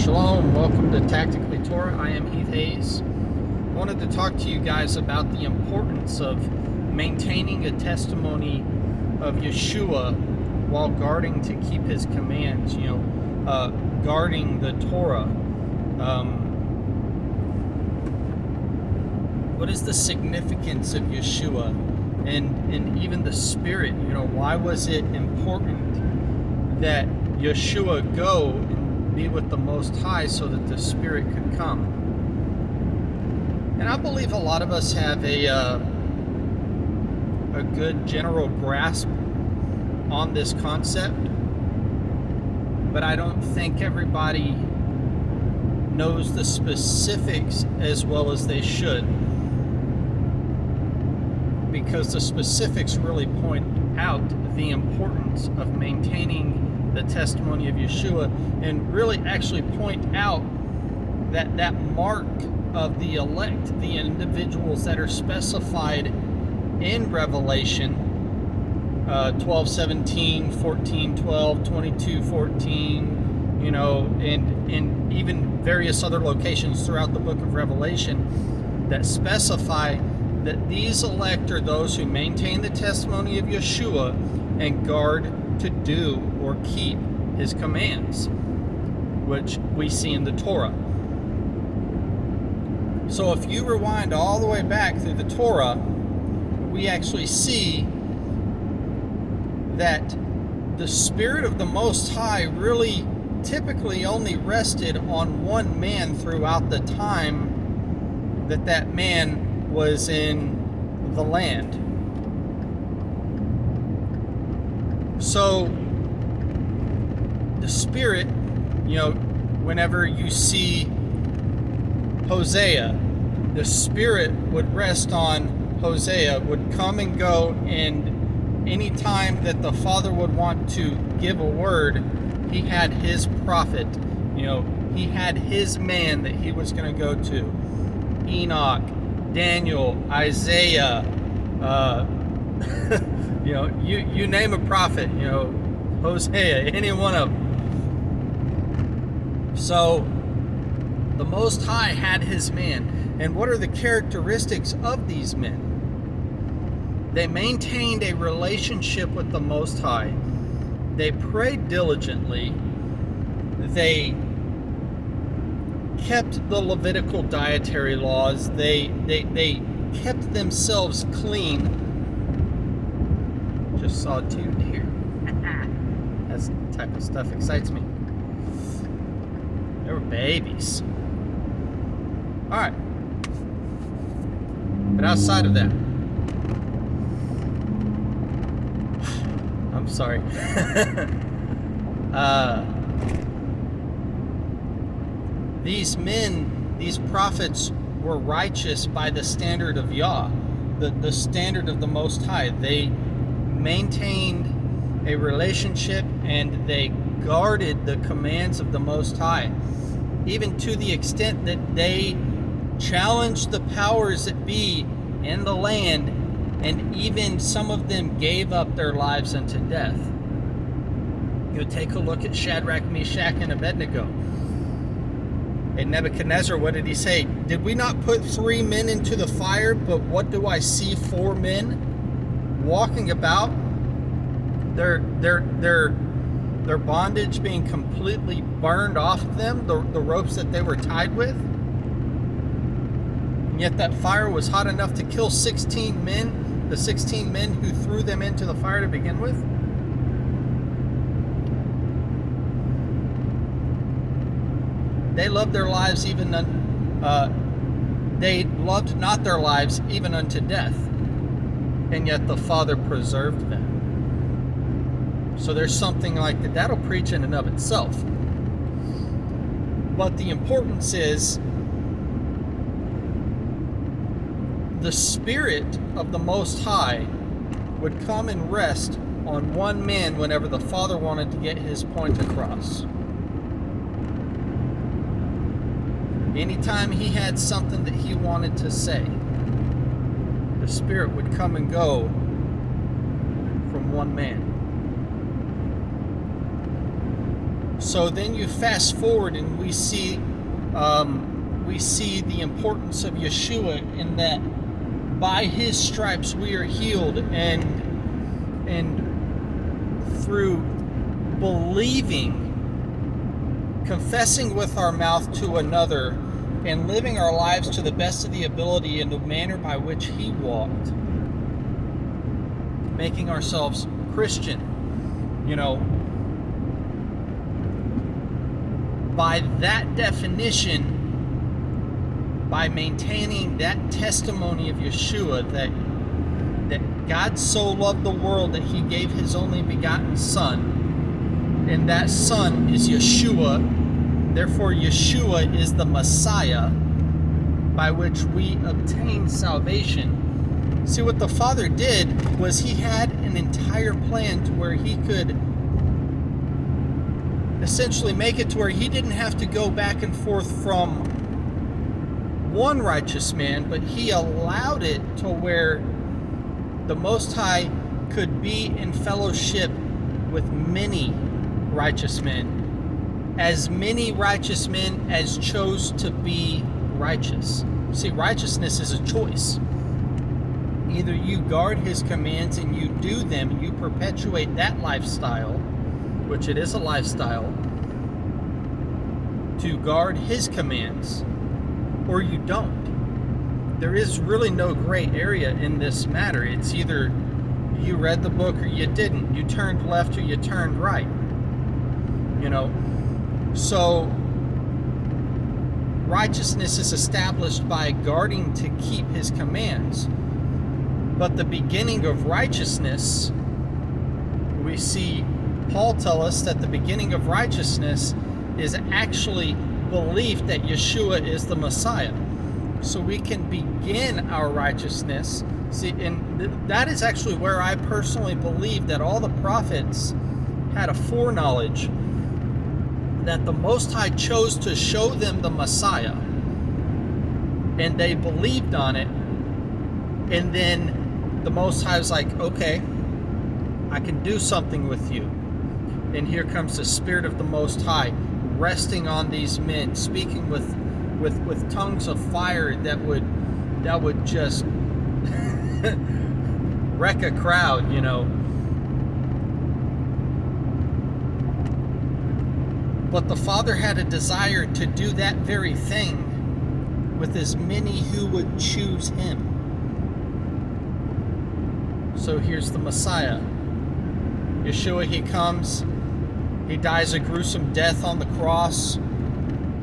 Shalom, welcome to Tactically Torah. I am Heath Hayes. I wanted to talk to you guys about the importance of maintaining a testimony of Yeshua while guarding to keep his commands, guarding the Torah. What is the significance of Yeshua and even the Spirit? Why was it important that Yeshua go and be with the Most High so that the Spirit could come? And I believe a lot of us have a good general grasp on this concept, but I don't think everybody knows the specifics as well as they should, because the specifics really point out the importance of maintaining the testimony of Yeshua, and really actually point out that mark of the elect, the individuals that are specified in Revelation 12:17, 14:12, 22:14, and even various other locations throughout the book of Revelation that specify that these elect are those who maintain the testimony of Yeshua and guard to do or keep his commands, which we see in the Torah. So if you rewind all the way back through the Torah, we actually see that the Spirit of the Most High really typically only rested on one man throughout the time that man was in the land. So the Spirit, whenever you see Hosea, the Spirit would rest on Hosea, would come and go, and any time that the Father would want to give a word, he had his prophet, he had his man that he was going to go to. Enoch, Daniel, Isaiah, you name a prophet, Hosea, any one of them. So the Most High had his man. And what are the characteristics of these men? They maintained a relationship with the Most High. They prayed diligently. They kept the Levitical dietary laws. They kept themselves clean. Just saw 2 deer. That type of stuff excites me. They were babies. Alright. But outside of that, I'm sorry. These men, these prophets, were righteous by the standard of Yah, the standard of the Most High. They maintained a relationship and they guarded the commands of the Most High, even to the extent that they challenged the powers that be in the land, and even some of them gave up their lives unto death. Take a look at Shadrach, Meshach, and Abednego. And Nebuchadnezzar, what did he say? Did we not put 3 men into the fire, but what do I see 4 men walking about, their bondage being completely burned off of them, the ropes that they were tied with? And yet that fire was hot enough to kill 16 men, the 16 men who threw them into the fire to begin with? They loved their lives they loved not their lives even unto death, and yet the Father preserved them. So there's something like that. That'll preach in and of itself. But the importance is the Spirit of the Most High would come and rest on one man whenever the Father wanted to get his point across. Anytime he had something that he wanted to say, the Spirit would come and go from one man. So then you fast forward, and we see the importance of Yeshua, in that by his stripes we are healed, and through believing, confessing with our mouth to another, and living our lives to the best of the ability in the manner by which he walked, making ourselves Christian, by that definition, by maintaining that testimony of Yeshua, that God so loved the world that he gave his only begotten Son, and that Son is Yeshua. Therefore, Yeshua is the Messiah by which we obtain salvation. See, what the Father did was he had an entire plan to where he could essentially make it to where he didn't have to go back and forth from one righteous man, but he allowed it to where the Most High could be in fellowship with many righteous men. As many righteous men as chose to be righteous. See, righteousness is a choice. Either you guard his commands and you do them and you perpetuate that lifestyle, which it is a lifestyle, to guard his commands, or you don't. There is really no gray area in this matter. It's either you read the book or you didn't. You turned left or you turned right. So righteousness is established by guarding to keep his commands. But the beginning of righteousness, we see Paul tell us that the beginning of righteousness is actually belief that Yeshua is the Messiah. So we can begin our righteousness. See, and that is actually where I personally believe that all the prophets had a foreknowledge that the Most High chose to show them the Messiah, and they believed on it, and then the Most High was like, okay, I can do something with you. And here comes the Spirit of the Most High resting on these men, speaking with tongues of fire that would just wreck a crowd, But the Father had a desire to do that very thing with as many who would choose him. So here's the Messiah. Yeshua, he comes. He dies a gruesome death on the cross.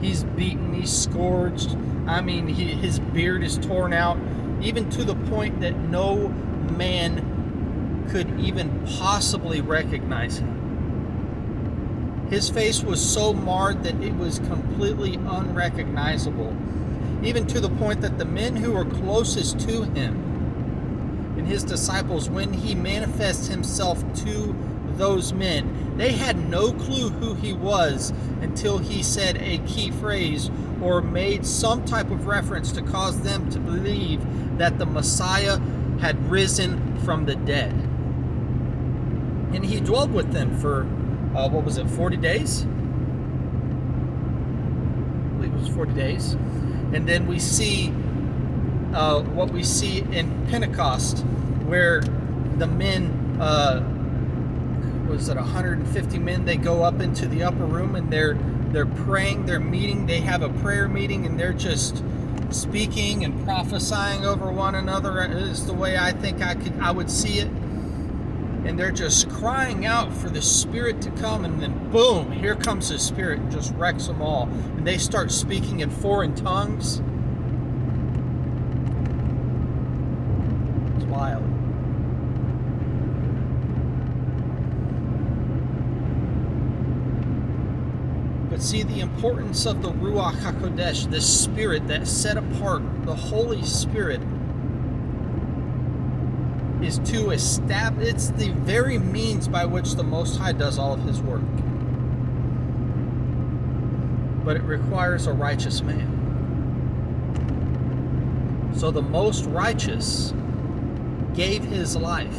He's beaten. He's scourged. His beard is torn out, even to the point that no man could even possibly recognize him. His face was so marred that it was completely unrecognizable, even to the point that the men who were closest to him and his disciples, when he manifests himself to those men, they had no clue who he was until he said a key phrase or made some type of reference to cause them to believe that the Messiah had risen from the dead. And he dwelled with them for 40 days? I believe it was 40 days. And then we see what we see in Pentecost, where the men, 150 men, they go up into the upper room and they're praying, they're meeting, they have a prayer meeting, and they're just speaking and prophesying over one another, is the way I think I would see it. And they're just crying out for the Spirit to come, and then boom, here comes the Spirit and just wrecks them all. And they start speaking in foreign tongues. It's wild. But see, the importance of the Ruach HaKodesh, the Spirit that set apart, the Holy Spirit, is to establish, it's the very means by which the Most High does all of his work. But it requires a righteous man. So the most righteous gave his life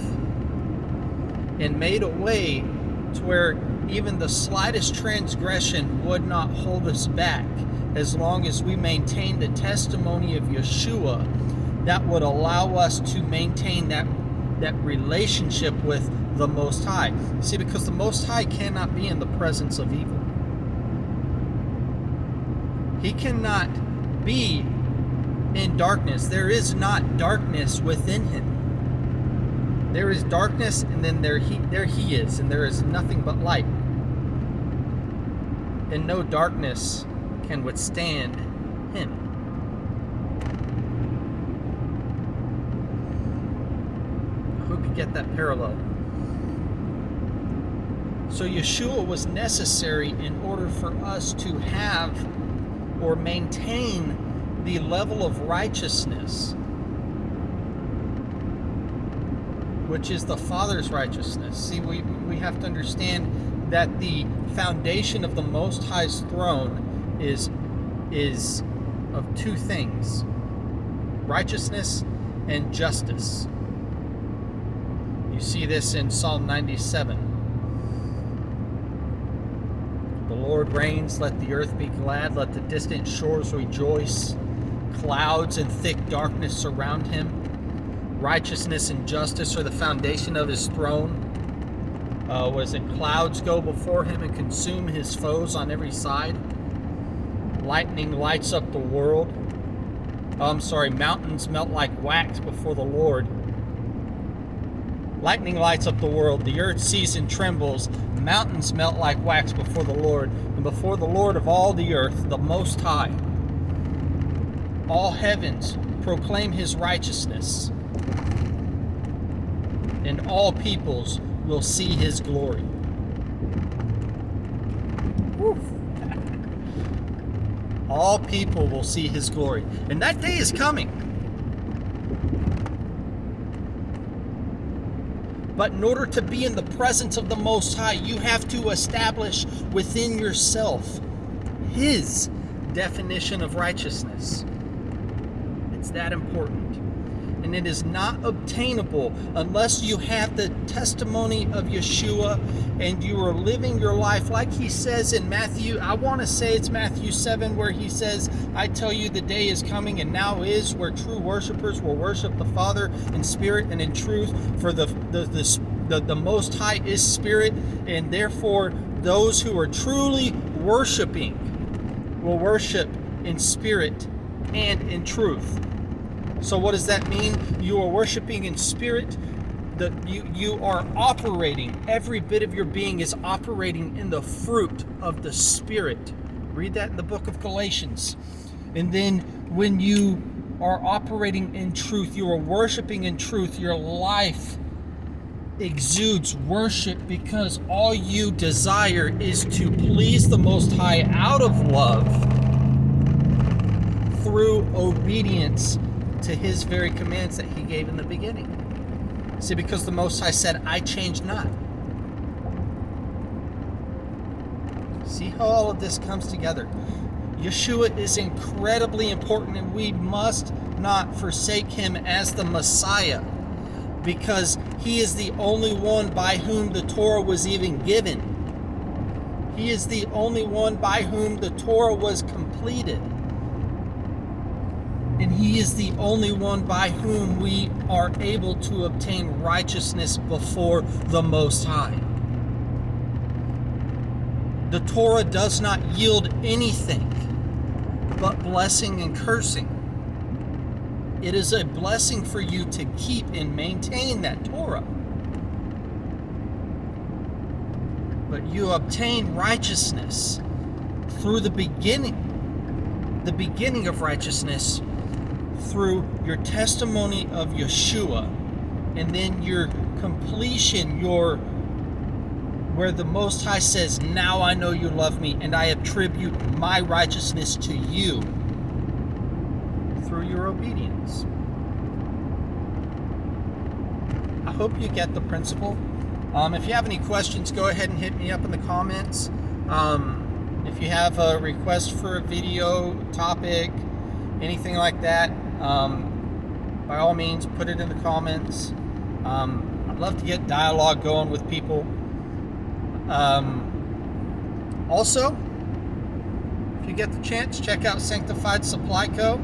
and made a way to where even the slightest transgression would not hold us back, as long as we maintain the testimony of Yeshua that would allow us to maintain that relationship with the Most High. See, because the Most High cannot be in the presence of evil. He cannot be in darkness. There is not darkness within him. There is darkness, and then there he is, and there is nothing but light. And no darkness can withstand him. I hope you get that parallel. So Yeshua was necessary in order for us to have or maintain the level of righteousness, which is the Father's righteousness. See, we have to understand that the foundation of the Most High's throne is of two things: righteousness and justice. You see this in Psalm 97. The Lord reigns, let the earth be glad, let the distant shores rejoice. Clouds and thick darkness surround him. Righteousness and justice are the foundation of his throne. Clouds go before him and consume his foes on every side. Lightning lights up the world. Mountains melt like wax before the Lord. Lightning lights up the world. The earth sees and trembles. Mountains melt like wax before the Lord, and before the Lord of all the earth, the Most High. All heavens proclaim his righteousness, and all peoples will see his glory. All people will see his glory. And that day is coming. But in order to be in the presence of the Most High, you have to establish within yourself his definition of righteousness. It's that important. And it is not obtainable unless you have the testimony of Yeshua and you are living your life like he says in Matthew. I want to say it's Matthew 7, where he says, I tell you the day is coming and now is, where true worshipers will worship the Father in spirit and in truth, for the Most High is spirit, and therefore those who are truly worshiping will worship in spirit and in truth. So what does that mean? You are worshiping in spirit. You are operating, every bit of your being is operating in the fruit of the Spirit. Read that in the book of Galatians. And then when you are operating in truth, you are worshiping in truth, your life exudes worship, because all you desire is to please the Most High out of love through obedience to his very commands that he gave in the beginning. See, because the Most High said, I change not. See how all of this comes together. Yeshua is incredibly important, and we must not forsake him as the Messiah, because he is the only one by whom the Torah was even given. He is the only one by whom the Torah was completed. And he is the only one by whom we are able to obtain righteousness before the Most High. The Torah does not yield anything but blessing and cursing. It is a blessing for you to keep and maintain that Torah. But you obtain righteousness through the beginning of righteousness, through your testimony of Yeshua, and then your completion, where the Most High says, now I know you love me, and I attribute my righteousness to you through your obedience. I hope you get the principle. If you have any questions, go ahead and hit me up in the comments. If you have a request for a video topic, anything like that, by all means, put it in the comments. I'd love to get dialogue going with people. Also, if you get the chance, check out Sanctified Supply Co.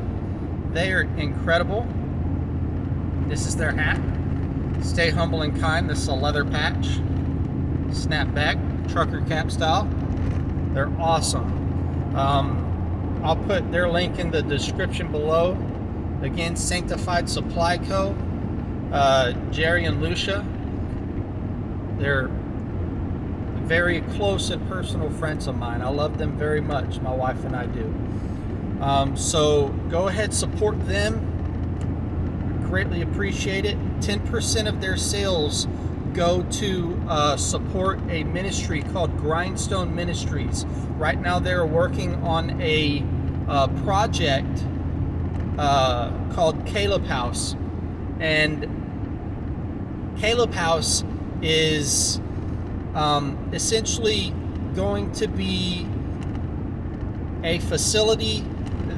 They are incredible. This is their hat. Stay humble and kind. This is a leather patch. Snapback, trucker cap style. They're awesome. I'll put their link in the description below. Again, Sanctified Supply Co. Jerry and Lucia. They're very close and personal friends of mine. I love them very much. My wife and I do. So go ahead, support them. Greatly appreciate it. 10% of their sales go to support a ministry called Grindstone Ministries. Right now they're working on a project called Kaleb House. And Kaleb House is essentially going to be a facility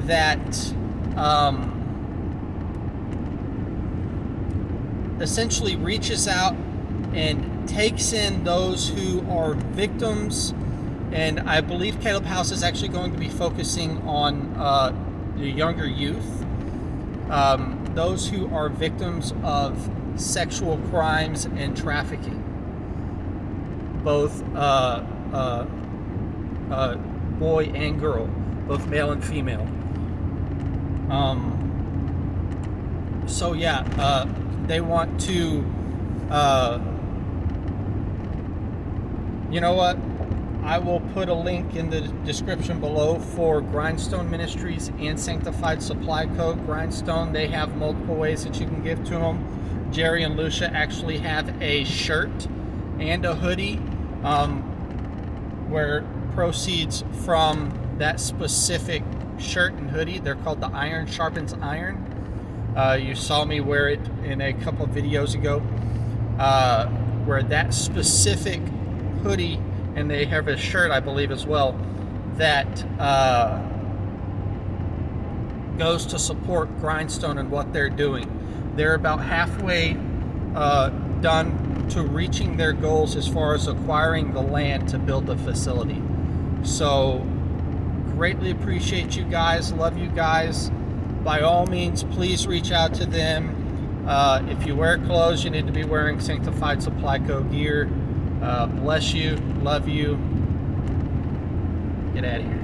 that essentially reaches out and takes in those who are victims. And I believe Kaleb House is actually going to be focusing on the younger youth, those who are victims of sexual crimes and trafficking, both boy and girl, both male and female. So yeah, they want to, you know what? I will put a link in the description below for Grindstone Ministries and Sanctified Supply Co. Grindstone, they have multiple ways that you can give to them. Jerry and Lucia actually have a shirt and a hoodie where proceeds from that specific shirt and hoodie, they're called the Iron Sharpens Iron. You saw me wear it in a couple of videos ago, where that specific hoodie, and they have a shirt, I believe, as well, that goes to support Grindstone and what they're doing. They're about halfway done to reaching their goals as far as acquiring the land to build the facility. So, greatly appreciate you guys. Love you guys. By all means, please reach out to them. If you wear clothes, you need to be wearing Sanctified Supply Co. gear. Bless you. Love you. Get out of here.